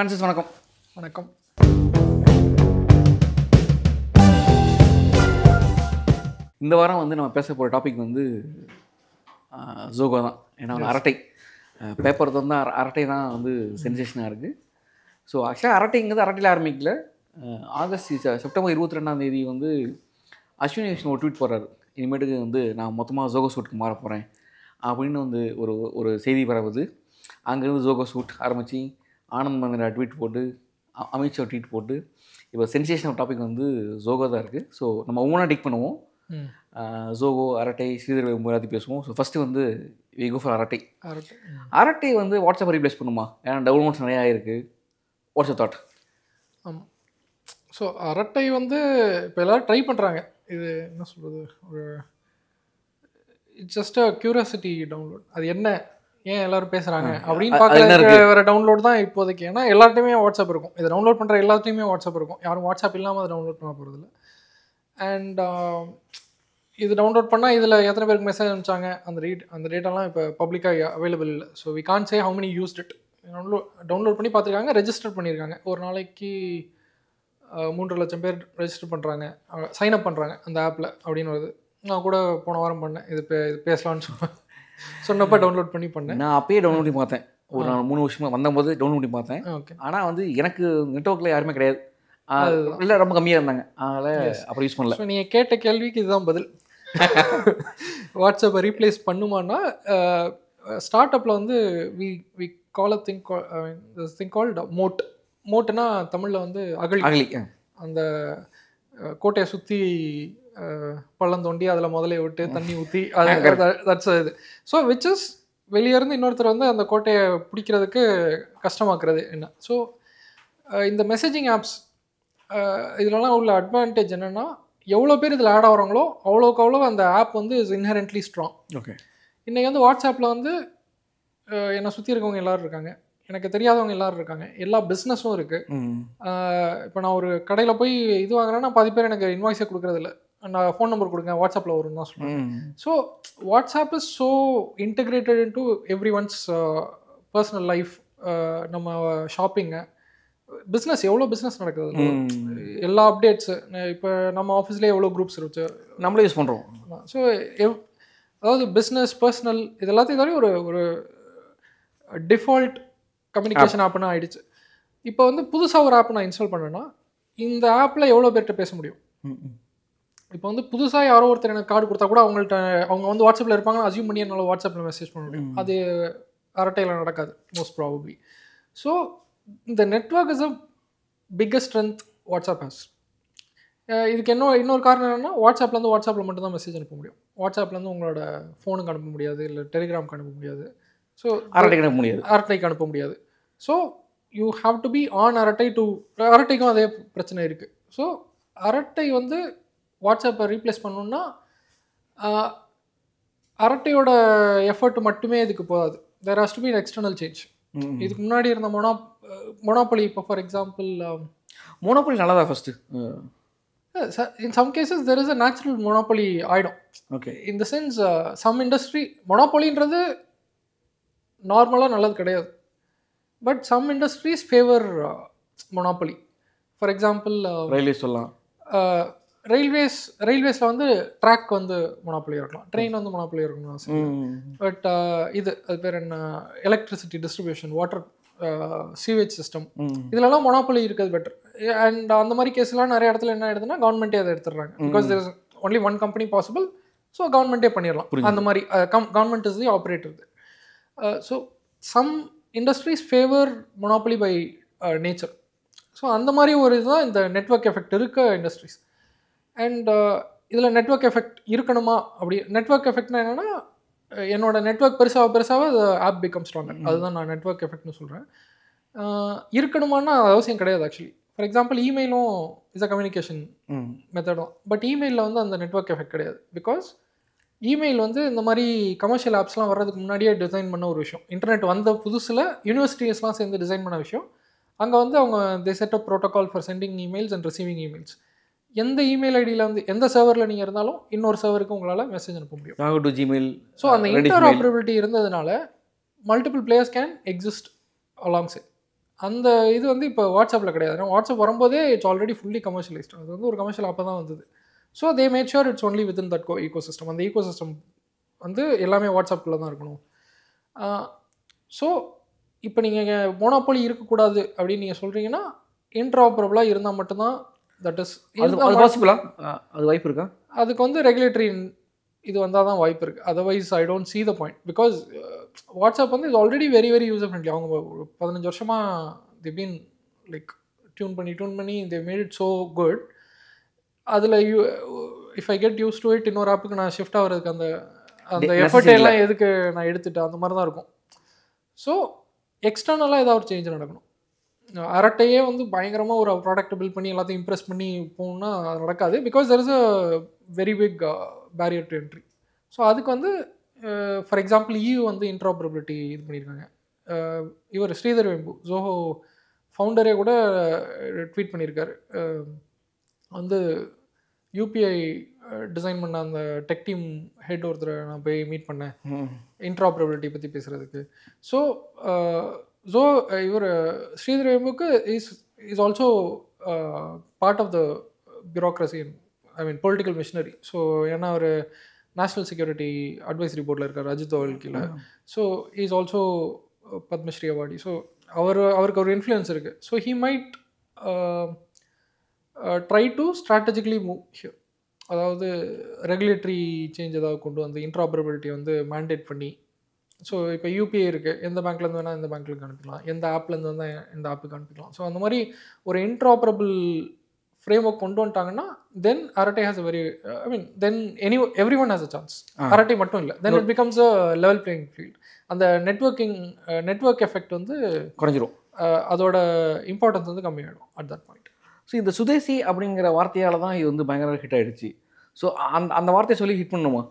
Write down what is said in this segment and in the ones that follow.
Francis வணக்கம். வணக்கம். இந்த வாரம் வந்து நம்ம பேச போகிற டாபிக் வந்து ஜோகோ தான். ஏன்னா வந்து அரட்டை பேப்பர் வந்து அரட்டை தான் வந்து சென்சேஷனாக இருக்குது. ஸோ ஆக்சுவலாக அரட்டைங்கிறது அரட்டையில் ஆரம்பிக்கல. செப்டம்பர் 22 வந்து அஸ்வினி வைஷ்ணவ் ஒரு ட்வீட் போடுறாரு. இனிமேட்டுக்கு வந்து நான் மொத்தமாக ஜோகோ சூட்டுக்கு மாற போகிறேன் அப்படின்னு வந்து ஒரு செய்தி பரவுது. அங்கேருந்து ஜோகோ சூட் ஆரம்பித்து ஆனந்த் மந்திரா ட்வீட் போட்டு அமித்ஷா ட்வீட் போட்டு இப்போ சென்சேஷனல் டாபிக் வந்து ஜோகோ தான் இருக்குது. ஸோ நம்ம ஒவ்வொன்றா டிக் பண்ணுவோம். ஜோகோ, அரட்டை, ஸ்ரீதர் எல்லாத்தையும் பேசுவோம். ஸோ ஃபஸ்ட்டு வந்து வி கோ ஃபார் அரட்டை. அரட்டை வந்து வாட்ஸ்அப்பை ரீப்ளேஸ் பண்ணுமா? ஏன்னா டவுன்லோட்ஸ் நிறையா இருக்குது. WhatsApp thought. ஆமாம். ஸோ அரட்டை வந்து இப்போ எல்லோரும் ட்ரை பண்ணுறாங்க. இது என்ன சொல்கிறது, ஒரு it's just a curiosity download. அது என்ன, ஏன் எல்லோரும் பேசுகிறாங்க அப்படின்னு பார்க்குறதுக்கு வேறு டவுன்லோட் தான் இப்போதைக்கு. ஏன்னா எல்லார்ட்டையுமே வாட்ஸ்அப் இருக்கும். இதை டவுன்லோட் பண்ணுற எல்லாத்தையுமே வாட்ஸ்அப் இருக்கும். யாரும் வாட்ஸ்அப் இல்லாமல் அதை டவுன்லோட் பண்ண போகிறதில்ல. அண்ட் இது டவுன்லோட் பண்ணால் இதில் எத்தனை பேருக்கு மெசேஜ் அனுப்பிச்சாங்க, அந்த டேட்டாலாம் இப்போ பப்ளிக்காக அவைலபிள் இல்லை. So we can say how many used it. Download பண்ணி பார்த்துருக்காங்க, ரெஜிஸ்டர் பண்ணியிருக்காங்க. ஒரு நாளைக்கு 3 லட்சம் பேர் ரெஜிஸ்டர் பண்ணுறாங்க, சைன் அப் பண்ணுறாங்க அந்த ஆப்பில் அப்படின்னு வருது. நான் கூட போன வாரம் பண்ணேன், இது பேசலான்னு சொன்னப்போ டவுன்லோட் பண்ணி பண்ணேன். நான் அப்பயே டவுன்லோட் பண்ணி பார்த்தேன். ஒரு 3 வருஷமாக வந்தபோது டவுன்லோட் பண்ணி பார்த்தேன். ஓகே. ஆனால் வந்து எனக்கு நெட்வொர்க்கில் யாருமே கிடையாது, இல்லை ரொம்ப கம்மியாக இருந்தாங்க. அதனால் அப்புறம் யூஸ் பண்ணல. ஸோ நீங்கள் கேட்ட கேள்விக்கு இதுதான் பதில். வாட்ஸ்அப்பை ரீப்ளேஸ் பண்ணுமான்னா, ஸ்டார்ட் அப்பில் வந்து we call a thing called moat. மோட்டுனா தமிழில் வந்து அகழி. அந்த கோட்டையை சுற்றி பள்ளம் தோண்டி அதில் முதலே விட்டு தண்ணி ஊற்றி தட்ஸ் இது. ஸோ விச் இஸ் வெளியேருந்து இன்னொருத்தர் வந்து அந்த கோட்டையை பிடிக்கிறதுக்கு கஷ்டமாக்குறது என்ன. ஸோ இந்த மெசேஜிங் ஆப்ஸ் இதிலலாம் உள்ள அட்வான்டேஜ் என்னென்னா, எவ்வளோ பேர் இதில் ஆட் ஆகிறாங்களோ அவ்வளோக்கு அவ்வளோ அந்த ஆப் வந்து இஸ் இன்ஹெரண்ட்லி ஸ்ட்ராங். ஓகே. இன்றைக்கி வந்து வாட்ஸ்அப்பில் வந்து என்னை சுற்றி இருக்கவங்க எல்லோரும் இருக்காங்க, எனக்கு தெரியாதவங்க எல்லோரும் இருக்காங்க, எல்லா பிஸ்னஸும் இருக்குது. இப்போ நான் ஒரு கடையில் போய் இது வாங்குறேன்னா பாதி பேர் எனக்கு இன்வாய்ஸே கொடுக்குறதில்ல. நான் ஃபோன் நம்பர் கொடுங்க, வாட்ஸ்அப்பில் வரும் தான் சொல்லுவேன். So WhatsApp is so integrated into every once personal life. நம்ம ஷாப்பிங்கு, பிஸ்னஸ், எவ்வளோ பிஸ்னஸ் நடக்குது, எல்லா அப்டேட்ஸு. இப்போ நம்ம ஆஃபீஸ்லேயே எவ்வளோ குரூப்ஸ் இருந்துச்சு, நம்மளே யூஸ் பண்ணுறோம். ஸோ அதாவது பிஸ்னஸ், பர்சனல், இது எல்லாத்தையும் தவிர ஒரு டிஃபால்ட் கம்யூனிகேஷன் ஆப்னு ஆகிடுச்சு. இப்போ வந்து புதுசாக ஒரு ஆப் நான் இன்ஸ்டால் பண்ணேன்னா இந்த ஆப்பில் எவ்வளோ பேர்கிட்ட பேச முடியும்? இப்போ வந்து புதுசாக யாரோ ஒருத்தர் எனக்கு கார்டு கொடுத்தா கூட அவங்க வந்து வாட்ஸ்அப்பில் இருப்பாங்கன்னு அசியூம் பண்ணி என்னால் வாட்ஸ்அப்பில் மெசேஜ் பண்ண முடியும். அது அரட்டையில் நடக்காது மோஸ்ட் ப்ராபப்ளி. ஸோ இந்த network is a biggest strength WhatsApp has. இதுக்கு இன்னொரு காரணம் என்னென்னா, வாட்ஸ்அப்லேருந்து வாட்ஸ்அப்பில் மட்டும்தான் மெசேஜ் அனுப்ப முடியும். வாட்ஸ்அப்லேருந்து உங்களோட ஃபோனுக்கு அனுப்ப முடியாது, இல்லை டெலிகிராமுக்கு அனுப்ப முடியாது. ஸோ அரட்டைக்கு அனுப்ப முடியாது. So you have to be on அரட்டைக்கும் அதே பிரச்சனை இருக்குது. ஸோ அரட்டை வந்து வாட்ஸ்அப்பை ரீப்ளேஸ் பண்ணணுன்னா அரட்டையோட எஃபர்ட் மட்டுமே இதுக்கு போகாது. There has to be external change. இதுக்கு முன்னாடி இருந்த மொனாப்பொலி, இப்போ ஃபார் எக்ஸாம்பிள் மொனாப்பொலி நல்லதா first? In some cases there is a natural monopoly ஆகிடும். ஓகே. இந்த சென்ஸ் சம் இண்டஸ்ட்ரி மொனாப்பொலின்றது நார்மலாக நல்லது கிடையாது. But some industries favour monopoly. For example railway சொல்லலாம். ரயில்வேஸில் வந்து ட்ராக் வந்து மொனாப்பொலியாக இருக்கலாம், ட்ரெயின் வந்து மொனாப்பொலியாக இருக்கணும். பட் அது பேர் என்ன, electricity distribution, water, sewage system, இதிலலாம் மொனாப்பொலி இருக்கிறது பெட்டர். அண்ட் அந்த மாதிரி கேஸ்லாம் நிறைய இடத்துல என்ன ஆயிடுதுன்னா கவர்மெண்ட்டே அதை எடுத்துடுறாங்க. Because there is only one company possible. So கவர்மெண்ட்டே பண்ணிடலாம். அந்த மாதிரி government is the operator. So some industries favour monopoly by nature. So அந்த மாதிரி ஒரு இதுதான் இந்த நெட்வொர்க் எஃபெக்ட் இருக்க இண்டஸ்ட்ரீஸ். அண்ட் இதில் நெட்வொர்க் எஃபெக்ட் இருக்கணுமா? அப்படி நெட்வொர்க் எஃபெக்ட்னா என்னென்னா, என்னோட நெட்வொர்க் பெருசாக அது ஆப் பிகம் ஸ்ட்ராங்கர். அதுதான் நான் நெட்வொர்க் எஃபெக்ட்னு சொல்கிறேன். இருக்கணுமான்னா அது அவசியம் கிடையாது. ஆக்சுவலி ஃபார் எக்ஸாம்பிள் இமெயிலும் இஸ் அ கம்யூனிகேஷன் மெத்தடும். பட் இமெயிலில் வந்து அந்த நெட்வொர்க் எஃபெக்ட் கிடையாது. பிகாஸ் இமெயில் வந்து இந்த மாதிரி கமர்ஷியல் ஆப்ஸ்லாம் வர்றதுக்கு முன்னாடியே டிசைன் பண்ண ஒரு விஷயம். இன்டர்நெட் வந்த புதுசில் யூனிவர்சிட்டிஸ்லாம் சேர்ந்து டிசைன் பண்ண விஷயம். அங்கே வந்து அவங்க they set up protocol for sending emails and receiving emails. எந்த இமெயில் ஐடியில் வந்து எந்த சர்வரில் நீங்கள் இருந்தாலும் இன்னொரு சர்வருக்கு உங்களால் மெசேஜ் அனுப்ப முடியும். ஜிமெயில். ஸோ அந்த இன்டர் ஆப்பரபிலிட்டி இருந்ததுனால multiple players can exist alongside. அந்த இது வந்து இப்போ வாட்ஸ்அப்பில் கிடையாது. ஏன்னா வாட்ஸ்அப் வரும்போதே இட்ஸ் ஆல்ரெடி ஃபுல்லி கமர்ஷியலைஸ்ட். அது வந்து ஒரு கமர்ஷியல் அப்போ தான் வந்தது. So they made sure it's only within that ecosystem. அந்த ஈகோ சிஸ்டம் வந்து எல்லாமே வாட்ஸ்அப்பில் தான் இருக்கணும். ஸோ இப்போ நீங்கள் மோனோபோலி இருக்கக்கூடாது அப்படின்னு நீங்கள் சொல்கிறீங்கன்னா இன்ட்ராபரபிளாக இருந்தால் மட்டும்தான் தட் இஸ் அது பாசிபிளா? அது வாய்ப்பு இருக்கா? அதுக்கு வந்து ரெகுலேட்டரி இது வந்தால் தான் வாய்ப்பு இருக்குது. Otherwise I don't see the point. Because WhatsApp வந்து இது already very very user friendly. அவங்க ஒரு 15 வருஷமாக தி பீன் லைக் டியூன் பண்ணி they made it so good. அதில் if I get use to it இன்னொரு ஆப்புக்கு நான் ஷிஃப்ட் ஆகிறதுக்கு அந்த எஃபர்ட் எல்லாம் எதுக்கு நான் எடுத்துட்டேன் அந்த மாதிரி தான் இருக்கும். ஸோ எக்ஸ்டர்னலாக ஏதாவது ஒரு சேஞ்ச் நடக்கணும். அரட்டையே வந்து பயங்கரமாக ஒரு ப்ராடக்ட்டை பில்ட் பண்ணி எல்லாத்தையும் இம்ப்ரெஸ் பண்ணி போகணுன்னா அது நடக்காது. Because there is a very big barrier to entry. So அதுக்கு வந்து ஃபார் எக்ஸாம்பிள் வந்து இன்ட்ராபரபிலிட்டி இது பண்ணியிருக்காங்க. இவர் ஸ்ரீதர் வெம்பு ஜோஹோ ஃபவுண்டரே கூட ட்வீட் பண்ணியிருக்காரு. வந்து யூபிஐ டிசைன் பண்ண அந்த டெக் டீம் ஹெட் ஒருத்தரை நான் போய் மீட் பண்ணேன் இன்ட்ராபரபிலிட்டி பற்றி பேசுகிறதுக்கு. ஸோ இவர் ஸ்ரீதர் வெம்புக்கு is also part of the bureaucracy, I mean political machinery. So ஏன்னா அவர் நேஷ்னல் செக்யூரிட்டி அட்வைசரி போர்டில் இருக்கார் அஜித் தோவல் கீழே. So is also Padmashri awardee. So அவருக்கு ஒரு இன்ஃப்ளூயன்ஸ் இருக்குது. So he might try to strategically move here. அதாவது ரெகுலேட்டரி சேஞ்ச் ஏதாவது கொண்டு வந்து இன்ட்ராபரபிலிட்டி வந்து மேண்டேட் பண்ணி. ஸோ இப்போ யூபிஐ இருக்குது, எந்த பேங்க்லேருந்து வேணால் இந்த பேங்க்லேருந்து அனுப்பிக்கலாம், எந்த ஆப்லேருந்து வந்தால் எந்த ஆப்புக்கு அனுப்பிக்கலாம். ஸோ அந்த மாதிரி ஒரு இன்ட்ராபரபிள் ஃப்ரேம் ஒர்க் கொண்டு வந்துட்டாங்கன்னா தென் அரட்டை has a very I mean then every one has a chance. அரட்டை மட்டும் இல்லை, தென் it becomes a level playing field. அந்த நெட்வொர்க் எஃபெக்ட் வந்து குறைஞ்சிரும். அதோட இம்பார்ட்டன்ஸ் வந்து கம்மியாகிடும் அட் தட் பாயிண்ட். ஸோ இந்த சுதேசி அப்படிங்கிற வார்த்தையால் தான் இது வந்து பயங்கர ஹிட் ஆகிடுச்சு. ஸோ அந்த வார்த்தையை சொல்லி ஹிட் பண்ணணுமா?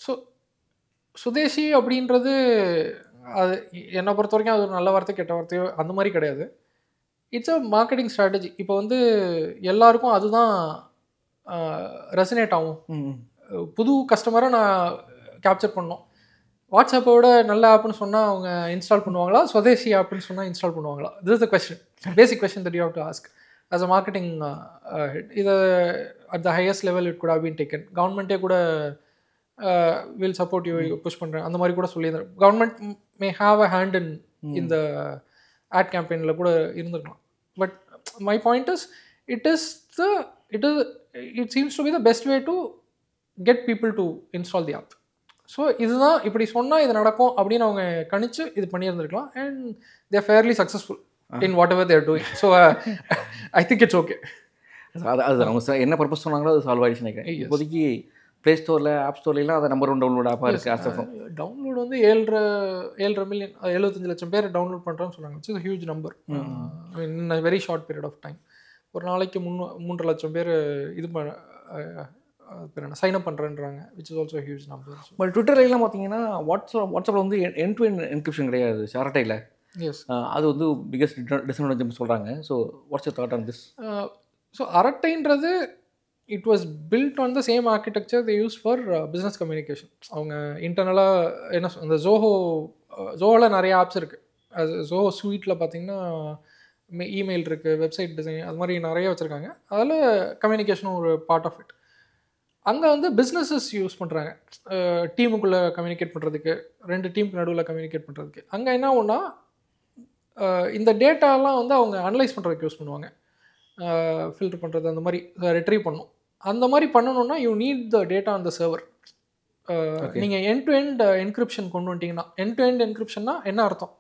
ஸோ சுதேசி அப்படின்றது அது என்னை பொறுத்த வரைக்கும் அது ஒரு நல்ல வார்த்தை கெட்ட வார்த்தையோ அந்த மாதிரி கிடையாது. It's a marketing strategy. இப்போ வந்து எல்லாருக்கும் அதுதான் ரெசனேட் ஆகும். புது கஸ்டமரை நான் கேப்சர் பண்ணோம். வாட்ஸ்அப்போட நல்ல ஆப்னு சொன்னால் அவங்க இன்ஸ்டால் பண்ணுவாங்களா, சுதேசி ஆப்னு சொன்னால் இன்ஸ்டால் பண்ணுவாங்களா? This is the question, basic question that you have to ask as a marketing head. இதை at the highest level it could have been taken. கவர்மெண்ட்டே கூட வில் சப்போர்ட் யூ புஷ் பண்ணுறேன் அந்த மாதிரி கூட சொல்லியிருந்தேன். Government may have a hand in இந்த ad கேம்பெயினில் கூட இருந்திருக்கலாம். But my point is it seems to be the best way to get people to install the app. So இதுதான் இப்படி சொன்னால் இது நடக்கும் அப்படின்னு அவங்க கணிச்சு இது பண்ணியிருந்திருக்கலாம். And they're fairly successful in whatever they're doing. So I think it's okay. அது அவங்க என்ன பர்பஸ் சொன்னாங்களோ அது சால்வ் ஆகிடுச்சு நினைக்கிறேன். இப்போதைக்கு ப்ளே ஸ்டோரில் ஆப் ஸ்டோர்லாம் அதை நம்பர் 1 டவுன்லோட் ஆப்பாக இருக்குது. டவுன்லோட் வந்து 7.5 மில்லியன் 75 லட்சம் பேர் டவுன்லோட் பண்ணுறோன்னு சொன்னாங்க. It's huge number in a very short period of time. ஒரு நாளைக்கு 3 லட்சம் பேர் இது சைன் அப் பண்ணுறேன்றாங்க, which is also huge number. But ட்விட்டர்லாம் பார்த்தீங்கன்னா வாட்ஸ்அப்பில் வந்து எண்ட் டு எண்ட் என்கிரிப்ஷன் கிடையாது அரட்டையில். எஸ், அது வந்து பிகஸ்ட் டிஸ்அட்வான்டேஜ் சொல்கிறாங்க. So what's your thought on this? So அரட்டைன்றது it was built on the same architecture they use for business communication. அவங்க இன்டர்னலாக என்ன அந்த ஜோஹோவில் நிறைய ஆப்ஸ் இருக்குது. அது ஜோஹோ ஸ்வீட்டில் பார்த்தீங்கன்னா இமெயில் இருக்குது, வெப்சைட் டிசைன், அது மாதிரி நிறைய வச்சுருக்காங்க. அதில் கம்யூனிகேஷனும் ஒரு பார்ட் ஆஃப் இட். அங்கே வந்து பிஸ்னஸஸ் யூஸ் பண்ணுறாங்க டீமுக்குள்ளே கம்யூனிகேட் பண்ணுறதுக்கு, 2 டீமுக்கு நடுவில் கம்யூனிகேட் பண்ணுறதுக்கு. அங்கே என்ன ஒன்றா இந்த டேட்டாலாம் வந்து அவங்க அனலைஸ் பண்ணுறதுக்கு யூஸ் பண்ணுவாங்க. ஃபில்டர் பண்ணுறது அந்த மாதிரி ரெட்ரீவ் பண்ணும். அந்த மாதிரி பண்ணணுன்னா you need the data on the server. நீங்கள் எண்ட் டு எண்ட் என்கிரிப்ஷன் கொண்டு வந்துட்டிங்கன்னா, எண்ட் டு எண்ட் என்கிரிப்ஷன்னா என்ன அர்த்தம்?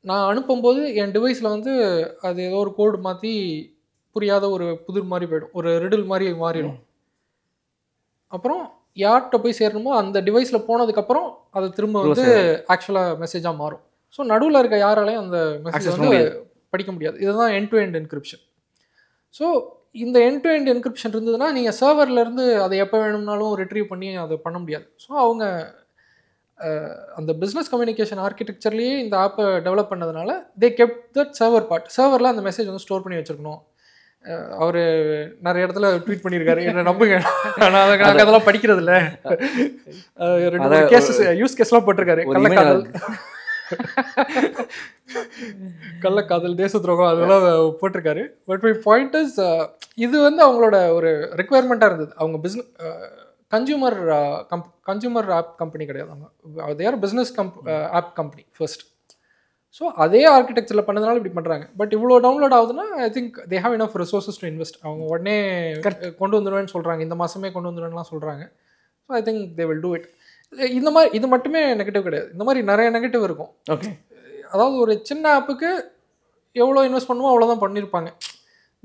நான் அனுப்பும்போது என் டிவைஸில் வந்து அது ஏதோ ஒரு கோடு மாற்றி புரியாத ஒரு புதிர் மாதிரி போயிடும், ஒரு ரிடில் மாதிரி மாறிடும். அப்புறம் யார்கிட்ட போய் சேரணுமோ அந்த டிவைஸில் போனதுக்கப்புறம் அது திரும்ப வந்து ஆக்சுவலாக மெசேஜாக மாறும். ஸோ நடுவில் இருக்க யாராலையும் அந்த மெசேஜ் வந்து படிக்க முடியாது. இதுதான் end to end encryption. So இந்த எண்ட் டு எண்ட் என்கிரிப்ஷன் இருந்ததுன்னா நீங்கள் சர்வர்லேருந்து அதை எப்போ வேணும்னாலும் ரிட்ரீவ் பண்ணி அதை பண்ண முடியாது. ஸோ அவங்க அந்த பிஸ்னஸ் கம்யூனிகேஷன் ஆர்கிடெக்சர்லேயே இந்த ஆப்பை டெவலப் பண்ணதுனால they kept that server part. சர்வரில் அந்த மெசேஜ் வந்து ஸ்டோர் பண்ணி வச்சுருக்கணும். அவர் நிறைய இடத்துல ட்வீட் பண்ணியிருக்காரு, என்ன நம்புங்க, ஆனால் அதெல்லாம் படிக்கிறது இல்லை. 2 கேஸஸ் யூஸ் கேஸ்லாம் போட்டிருக்காரு. கள்ளக்காதல், தேச துரோகம் அதெல்லாம் போட்டிருக்காரு. பட் மை பாயிண்ட் இஸ், இது வந்து அவங்களோட ஒரு ரெக்குவயர்மெண்ட்டாக இருந்தது. அவங்க பிஸ்னஸ் கன்சியூமர் ஆப் கம்பெனி கிடையாது, அவங்க they are business app company first. So அதே ஆர்கிடெக்சரில் பண்ணதுனால இப்படி பண்ணுறாங்க. பட் இவ்வளோ டவுன்லோட் ஆகுதுன்னா I think they have enough resources to invest. அவங்க உடனே கொண்டு வந்துடுவேன்னு சொல்கிறாங்க, இந்த மாதமே கொண்டு வந்துடுவேன்லாம் சொல்கிறாங்க. So I think they will do it. இந்த மாதிரி இது மட்டுமே நெகட்டிவ் கிடையாது, இந்த மாதிரி நிறைய நெகட்டிவ் இருக்கும். ஓகே, அதாவது ஒரு சின்ன ஆப்புக்கு எவ்வளோ இன்வெஸ்ட் பண்ணுமோ அவ்வளோதான் பண்ணியிருப்பாங்க.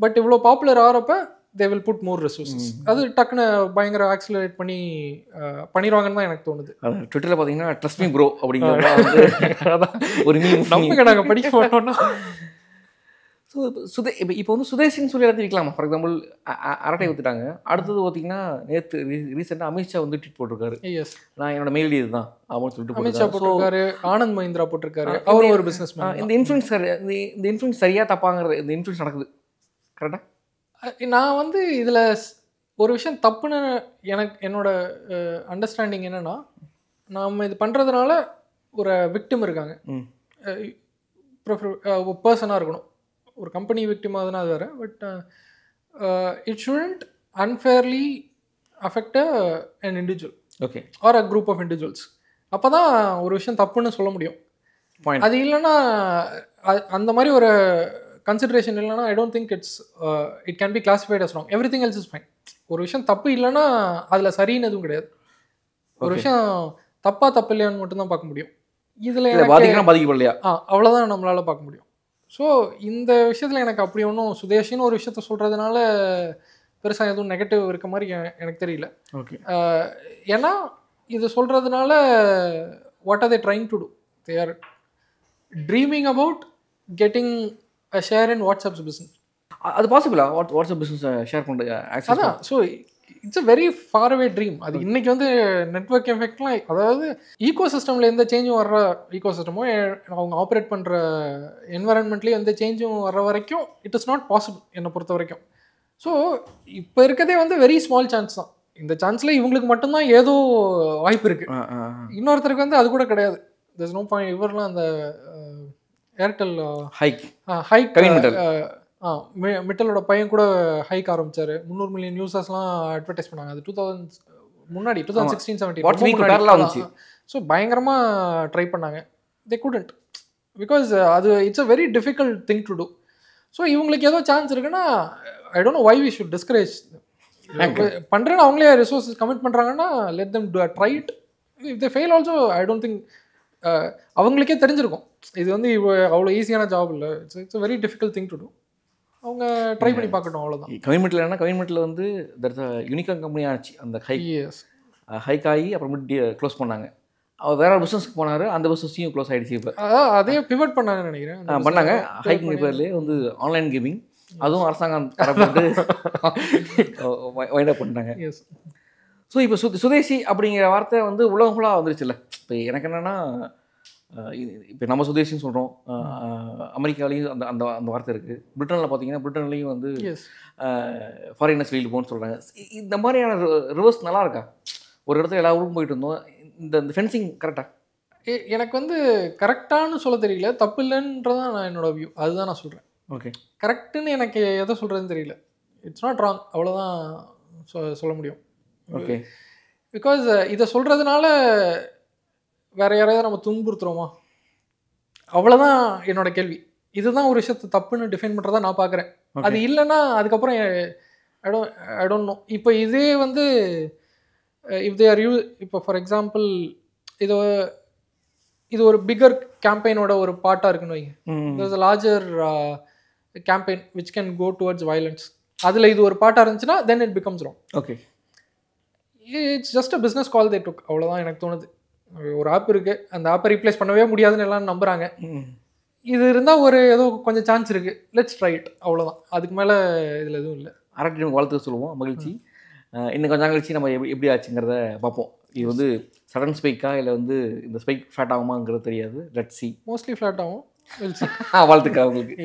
பட் இவ்வளோ பாப்புலர் ஆகிறப்ப they will put more resources. அது டக்குன்னு பயங்கர ஆக்சிலரேட் பண்ணிடுவாங்கன்னு தான் எனக்கு தோணுது. ட்விட்டரில் பார்த்தீங்கன்னா ட்ரஸ்ட் மீ ப்ரோ அப்படிங்கிறத ஒரு நம்பிக்கை நாங்கள் படிக்க மாட்டோம்னா. ஸோ இப்போ வந்து சுதேஷின்னு சொல்லி எல்லாத்தையும் வைக்கலாமா? ஃபார் எக்ஸாம்பிள் அரட்டை ஊற்றிட்டாங்க. அடுத்தது பார்த்தீங்கன்னா நேற்று ரீசெண்டாக அமித்ஷா வந்து ட்வீட் போட்டிருக்காரு, நான் என்னோட மெயில் ஐடி இதுதான் அப்படின்னு சொல்லிட்டு அமித்ஷா போட்டிருக்காரு, ஆனந்த் மஹிந்திரா போட்டிருக்காரு, அவர் ஒரு பிஸ்னஸ் மேன். இந்த இன்ஃப்ளூயன்ஸ் சரியாக தப்பாங்கிறது, இந்த இன்ஃப்ளூயன்ஸ் நடக்குது கரெக்டாக? நான் வந்து இதில் ஒரு விஷயம் தப்புன்னு என்னோட அண்டர்ஸ்டாண்டிங் என்னென்னா, நாம் இது பண்ணுறதுனால ஒரு விக்டிம் இருக்காங்க, பர்சனாக இருக்கணும். ஒரு கம்பெனி விக்டிம் ஆகுதுன்னா அது வேறு. But it shouldn't unfairly affect an individual, okay, or a group of individuals. அப்போ தான் ஒரு விஷயம் தப்புன்னு சொல்ல முடியும். அது இல்லைன்னா, அந்த மாதிரி ஒரு கன்சிடரேஷன் இல்லைன்னா I don't think it can be classified as wrong. Everything else is fine. ஒரு விஷயம் தப்பு இல்லைன்னா அதில் சரின்னு எதுவும் கிடையாது. ஒரு விஷயம் தப்பு இல்லையான்னு மட்டும்தான் பார்க்க முடியும். இதில் பாதிக்கப்படலையா அவ்வளோதான் நம்மளால் பார்க்க முடியும். ஸோ இந்த விஷயத்தில் எனக்கு அப்படி ஒன்றும் சுதேஷின்னு ஒரு விஷயத்த சொல்கிறதுனால பெருசாக எதுவும் நெகட்டிவ் இருக்க மாதிரி எனக்கு தெரியல. ஓகே, ஏன்னா இது சொல்கிறதுனால what are they trying to do? They are dreaming about getting a share in WhatsApp's business. அது பாசிபிளா? வாட்ஸ்அப் பிஸ்னஸ் ஷேர் பண்ணுறது? அதான். So it's a very far away dream. அது இன்றைக்கி வந்து நெட்வொர்க் எஃபெக்ட்லாம், அதாவது ஈகோ சிஸ்டமில் எந்த சேஞ்சும் வர்ற, ஈகோ சிஸ்டமோ அவங்க ஆப்ரேட் பண்ணுற என்வரன்மெண்ட்லேயும் எந்த சேஞ்சும் வர்ற வரைக்கும் இட் இஸ் நாட் பாசிபிள் என்னை பொறுத்த வரைக்கும். ஸோ இப்போ இருக்கிறதே வந்து வெரி ஸ்மால் சான்ஸ் தான். இந்த சான்ஸில் இவங்களுக்கு மட்டும்தான் ஏதோ வாய்ப்பு இருக்குது, இன்னொருத்தருக்கு வந்து அது கூட கிடையாது. there's no point. இவரெலாம் அந்த ஏர்டெல் ஹைக் மிட்டலோட பையன் கூட ஹைக் ஆரம்பிச்சார். 300 மில்லியன் யூசர்ஸ்லாம் அட்வர்டைஸ் பண்ணாங்க. அது 2016-17 ஸோ பயங்கரமாக ட்ரை பண்ணாங்க. தே குடன்ட், பிகாஸ் அது it's a very difficult thing to do. So இவங்களுக்கு ஏதோ சான்ஸ் இருக்குன்னா I don't know why we should discourage. பண்ணுறேன்னு அவங்களே ரிசோர்ஸஸ் கமிட் பண்ணுறாங்கன்னா let them try it. If they fail also I don't think அவங்களுக்கே தெரிஞ்சிருக்கும் இது வந்து அவ்வளோ ஈஸியான ஜாப் இல்லை. It's very difficult thing to do. அவங்க ட்ரை பண்ணி பார்க்கட்டும், அவ்வளோதான். கவர்மெண்ட்டில் வந்து யூனிகான் கம்பெனி ஆச்சு அந்த ஹைக் ஆகி அப்புறமேட்டு க்ளோஸ் பண்ணாங்க. அவர் வேற பிஸ்னஸ்க்கு போனார், அந்த பிஸ்னஸையும் க்ளோஸ் ஆகிடுச்சு. இப்போ அதே பிவட் பண்ணாங்கன்னு நினைக்கிறேன். பண்ணாங்க. ஹைக்கிங் பேர்லேயே வந்து ஆன்லைன் கேமிங், அதுவும் அரசாங்கம் தரப்பட்டு வைண்ட் அப் பண்ணிட்டாங்க. ஸோ இப்போ சுதேசி அப்படிங்கிற வார்த்தை வந்து உலகம் ஃபுல்லாக வந்துருச்சுல்ல. இப்போ எனக்கு என்னென்னா, இப்போ நம்ம சுதேசின்னு சொல்கிறோம், அமெரிக்காலேயும் அந்த அந்த அந்த வார்த்தை இருக்குது. பிரிட்டனில் பார்த்தீங்கன்னா, பிரிட்டன்லேயும் வந்து ஃபாரினர்ஸ் வெளியில் போகணும்னு சொல்கிறாங்க. இந்த மாதிரியான ரிவர்ஸ் நல்லா இருக்கா? ஒரு இடத்துல எல்லா ஊருக்கும் போயிட்டு இருந்தோம், இந்த ஃபென்சிங் கரெக்டாக? எனக்கு வந்து கரெக்டானு சொல்ல தெரியல, தப்பு இல்லைன்றதான் நான் என்னோட வியூ, அதுதான் நான் சொல்கிறேன். ஓகே, கரெக்டுன்னு எனக்கு எதை சொல்கிறதுன்னு தெரியல. இட்ஸ் நாட் ராங், அவ்வளோதான் சொல்ல முடியும். ஓகே, பிகாஸ் இதை சொல்கிறதுனால வேறு யாரையாவது நம்ம துன்புறுத்துகிறோமா? அவ்வளோதான் என்னோட கேள்வி. இதுதான் ஒரு விஷயத்தை தப்புன்னு டிஃபைன் பண்ணுறதா நான் பார்க்குறேன். அது இல்லைன்னா அதுக்கப்புறம் ஐ டோன்ட் நோ. இப்போ இதே வந்து இஃப் தே ஆர் இப்போ ஃபார் எக்ஸாம்பிள் இது ஒரு பிகர் கேம்பெயினோட ஒரு பார்ட்டாக இருக்குன்னு வைங்க. There is a larger campaign which can go towards violence. அதில் இது ஒரு பார்ட்டாக இருந்துச்சுன்னா then it becomes wrong. Okay, it's just a business call they took, அவ்வளோதான் எனக்கு தோணுது. ஒரு ஆப் இருக்குது, அந்த ஆப்பை ரீப்ளேஸ் பண்ணவே முடியாதுன்னு எல்லாம் நம்புகிறாங்க. இது இருந்தால் ஒரு ஏதோ கொஞ்சம் சான்ஸ் இருக்குது, லெட்ஸ் ட்ரை இட், அவ்வளோதான். அதுக்கு மேலே இதில் எதுவும் இல்லை. அரட்டை வாழ்த்து சொல்லுவோம், மகிழ்ச்சி. இன்னும் கொஞ்சம் கழிச்சு நம்ம எப்படி ஆச்சுங்கிறத பார்ப்போம். இது வந்து சடன் ஸ்பைக்கா இல்லை வந்து இந்த ஸ்பைக் ஃப்ளாட் ஆகுமாங்கிறது தெரியாது. Let's see. மோஸ்ட்லி ஃப்ளாட் ஆகும். வாழ்த்துக்கா உங்களுக்கு.